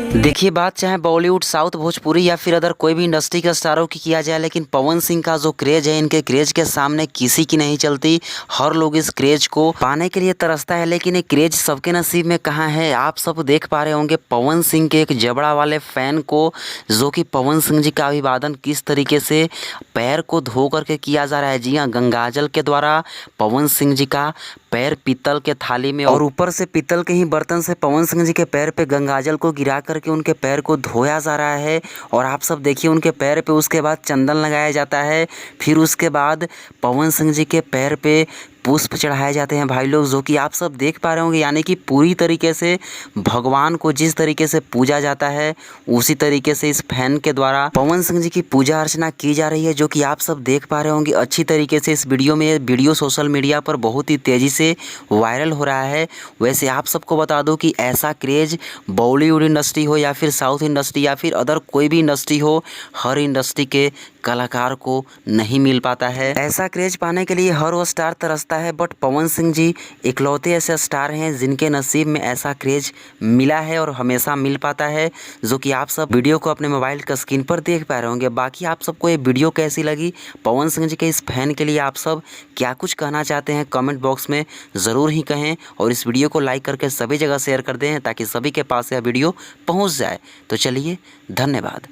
देखिए, बात चाहे बॉलीवुड, साउथ, भोजपुरी या फिर अदर कोई भी इंडस्ट्री के स्टारों की किया जाए, लेकिन पवन सिंह का जो क्रेज़ है, इनके क्रेज़ के सामने किसी की नहीं चलती। हर लोग इस क्रेज़ को पाने के लिए तरसता है, लेकिन ये क्रेज़ सबके नसीब में कहाँ है। आप सब देख पा रहे होंगे पवन सिंह के एक जबड़ा वाले फ़ैन को, जो कि पवन सिंह जी का अभिवादन किस तरीके से पैर को धो करके किया जा रहा है। जी हाँ, गंगाजल के द्वारा पवन सिंह जी का पैर पीतल के थाली में और ऊपर से पीतल के ही बर्तन से पवन सिंह जी के पैर पे गंगाजल को गिरा करके उनके पैर को धोया जा रहा है। और आप सब देखिए, उनके पैर पे उसके बाद चंदन लगाया जाता है, फिर उसके बाद पवन सिंह जी के पैर पे पुष्प चढ़ाए जाते हैं भाई लोग, जो कि आप सब देख पा रहे होंगे। यानी कि पूरी तरीके से भगवान को जिस तरीके से पूजा जाता है, उसी तरीके से इस फैन के द्वारा पवन सिंह जी की पूजा अर्चना की जा रही है, जो कि आप सब देख पा रहे होंगे अच्छी तरीके से। इस वीडियो में वीडियो सोशल मीडिया पर बहुत ही तेज़ी से वायरल हो रहा है। वैसे आप सबको बता दूं कि ऐसा क्रेज़ बॉलीवुड इंडस्ट्री हो या फिर साउथ इंडस्ट्री या फिर अदर कोई भी इंडस्ट्री हो, हर इंडस्ट्री के कलाकार को नहीं मिल पाता है। ऐसा क्रेज पाने के लिए हर वो स्टार तरसता है, बट पवन सिंह जी इकलौते ऐसे स्टार हैं जिनके नसीब में ऐसा क्रेज मिला है और हमेशा मिल पाता है, जो कि आप सब वीडियो को अपने मोबाइल का स्क्रीन पर देख पा रहे होंगे। बाकी आप सबको ये वीडियो कैसी लगी, पवन सिंह जी के इस फैन के लिए आप सब क्या कुछ कहना चाहते हैं, कमेंट बॉक्स में ज़रूर ही कहें। और इस वीडियो को लाइक करके सभी जगह शेयर कर दें, ताकि सभी के पास यह वीडियो पहुँच जाए। तो चलिए, धन्यवाद।